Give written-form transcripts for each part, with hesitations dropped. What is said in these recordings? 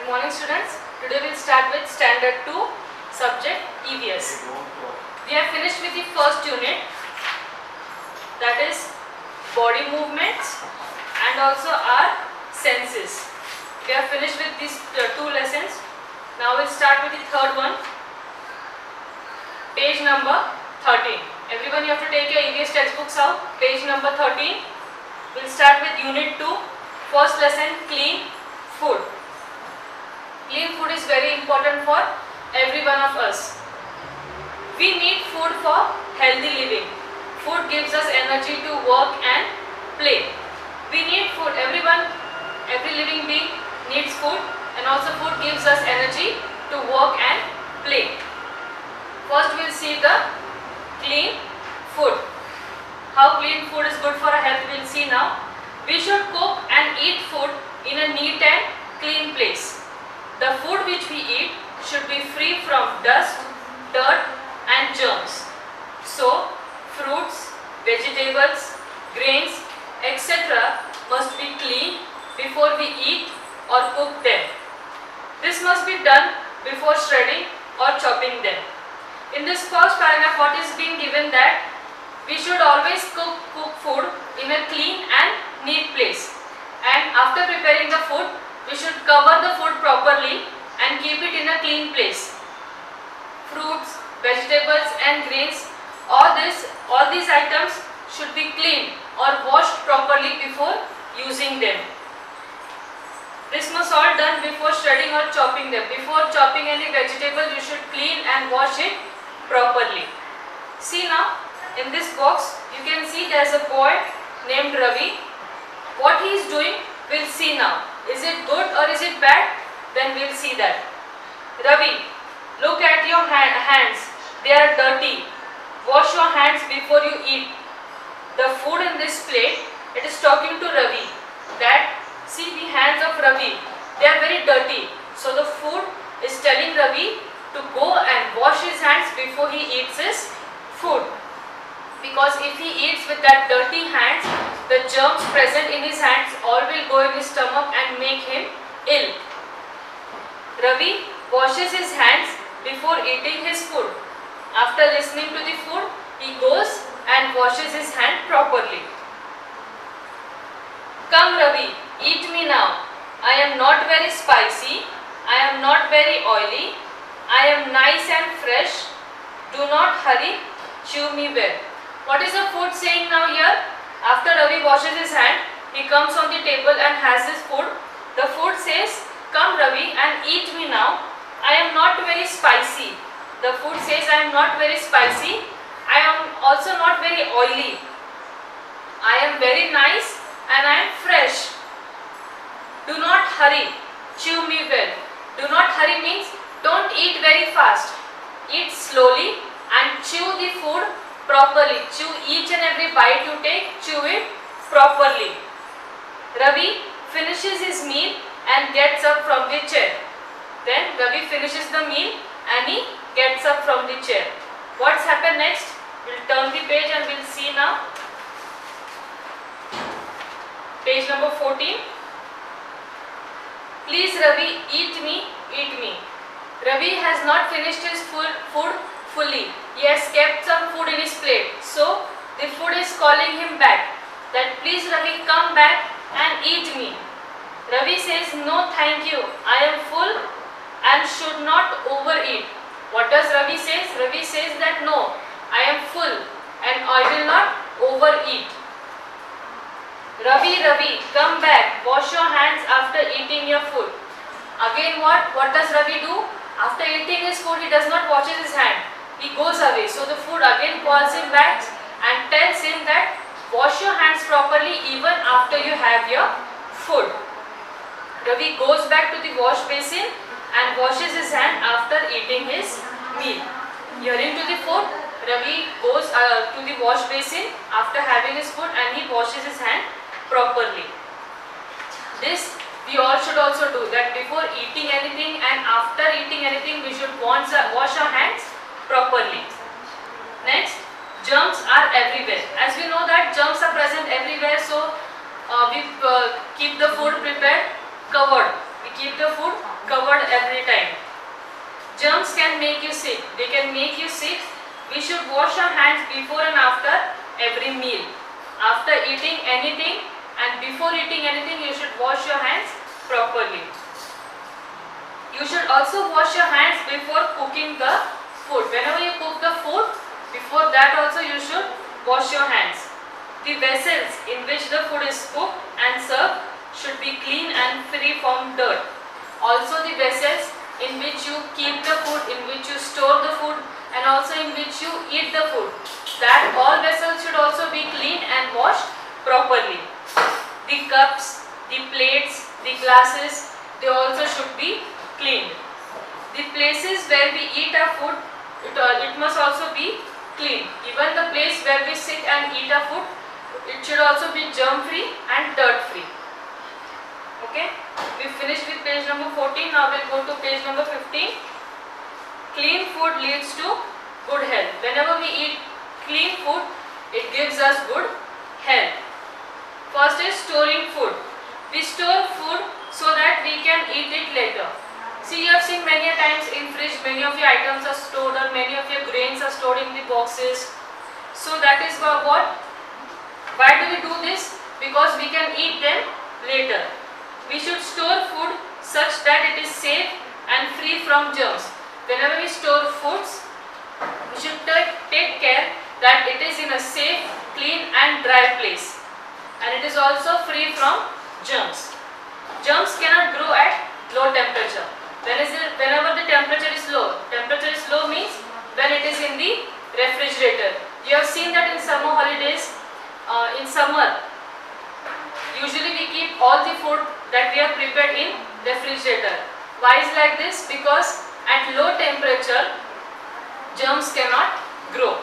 morning students. Today we will start with standard 2 subject EVS. We have finished with the first unit, that is body movements and also our senses. We have finished with these two lessons. Now we will start with the third one, page number 13. Everyone, you have to take your EVS textbooks out. Page number 13. We will start with unit 2, first lesson, clean food. Clean food is very important for every one of us. We need food for healthy living. Food gives us energy to work and play. We need food. Every living being needs food, and also food gives us energy to work and play. First we will see the clean food. How clean food is good for our health we will see now. We should cook and eat food in a neat and clean place. The food which we eat should be free from dust, dirt and germs. So, fruits, vegetables, grains, etc. must be clean before we eat or cook them. This must be done before shredding or chopping them. In this first paragraph, what is being given that we should always cook food in a clean and neat place. And after preparing the food, we should cover the food properly and keep it in a clean place. Fruits, vegetables and grains, all these items should be cleaned or washed properly before using them. This must all done before shredding or chopping them. Before chopping any vegetable, you should clean and wash it properly. See now, in this box, you can see there is a boy named Ravi. What he is doing, we will see now. Is it good or is it bad? Then we will see that. Ravi, look at your hands. They are dirty. Wash your hands before you eat. The food in this plate, it is talking to Ravi. That, see the hands of Ravi. They are very dirty. So the food is telling Ravi to go and wash his hands before he eats his food. Because if he eats with that dirty hands, the germs present in his hands all will go in his stomach and make him ill. Ravi washes his hands before eating his food. After listening to the food, he goes and washes his hand properly. Come Ravi, eat me now. I am not very spicy. I am not very oily. I am nice and fresh. Do not hurry. Chew me well. What is the food saying now here? After Ravi washes his hand, he comes on the table and has his food. The food says, come Ravi and eat me now. I am not very spicy. The food says, I am not very spicy. I am also not very oily. I am very nice and I am fresh. Do not hurry. Chew me well. Do not hurry means don't eat very fast. Eat slowly and chew the food properly. Chew each and every bite you take, chew it properly. Ravi finishes his meal and gets up from the chair. Then Ravi finishes the meal and he gets up from the chair. What's happened next? We'll turn the page and we'll see now. Page number 14. Please Ravi, eat me, eat me. Ravi has not finished his food fully. He has kept some food in his plate. So the food is calling him back. That please Ravi, come back and eat me. Ravi says, no thank you. I am full and should not overeat. What does Ravi says? Ravi says that no, I am full and I will not overeat. Ravi, come back. Wash your hands after eating your food. Again what? What does Ravi do? After eating his food, he does not wash his hand. He goes away. So the food again calls him back and tells him that wash your hands properly even after you have your food. Ravi goes back to the wash basin and washes his hand after eating his meal. Hearing to the food, Ravi goes to the wash basin after having his food and he washes his hand properly. This we all should also do, that before eating anything and after eating anything we should wash our hands properly. Next, germs are everywhere. As we know that germs are present everywhere, so we keep the food prepared covered. We keep the food covered every time. Germs can make you sick. They can make you sick. We should wash our hands before and after every meal. After eating anything and before eating anything, you should wash your hands properly. You should also wash your hands before cooking the food. Whenever you cook the food, before that also you should wash your hands. The vessels in which the food is cooked and served should be clean and free from dirt. Also the vessels in which you keep the food, in which you store the food, and also in which you eat the food, that all vessels should also be clean and washed properly. The cups, the plates, the glasses, they also should be cleaned. The places where we eat our food, it must also be clean. Even the place where we sit and eat our food, it should also be germ free and dirt free. Okay, we finished with page number 14. Now we'll go to page number 15. Clean food leads to good health. Whenever we eat clean food, it gives us good health. First is storing food. We store food so that we can eat it later. See, you have seen many a times in fridge, many of your items are stored, or many of your grains are stored in the boxes. So that is what? Why do we do this? Because we can eat them later. We should store food such that it is safe and free from germs. Whenever we store foods, we should take care that it is in a safe, clean and dry place. And it is also free from germs. Germs cannot grow at low temperature. Whenever the temperature is low means when it is in the refrigerator. You have seen that in summer holidays, in summer, usually we keep all the food that we have prepared in refrigerator. Why is like this? Because at low temperature, germs cannot grow.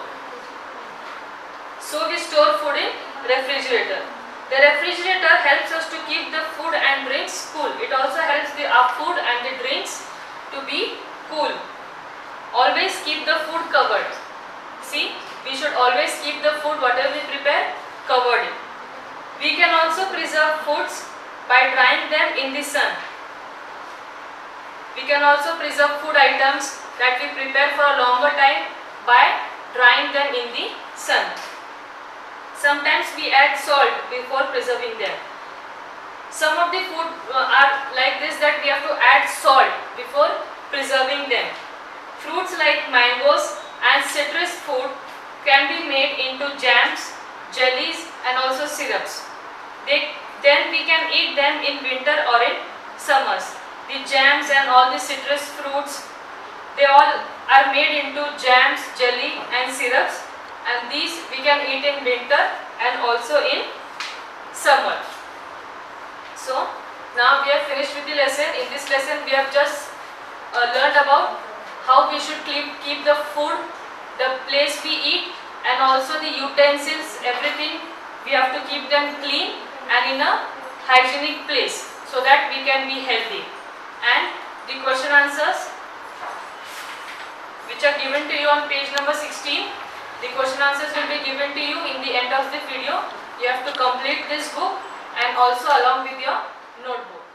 So we store food in refrigerator. The refrigerator helps us to keep the food and drinks cool. It also helps our food and the drinks to be cool. Always keep the food covered. See, we should always keep the food, whatever we prepare, covered. We can also preserve foods by drying them in the sun. We can also preserve food items that we prepare for a longer time by drying them in the sun. Sometimes we add salt before preserving them. Some of the food are like this, that we have to add salt before preserving them. Fruits like mangoes and citrus fruit can be made into jams, jellies and also syrups. Then we can eat them in winter or in summers. The jams and all the citrus fruits, they all are made into jams, jelly and syrups, and these we can eat in winter and also in summer. So now we have finished with the lesson. In this lesson we have just learned about how we should keep the food, the place we eat, and also the utensils, everything we have to keep them clean and in a hygienic place so that we can be healthy. And the question answers which are given to you on page number 16, the question answers will be given to you in the end of the video. You have to complete this book and also along with your notebook.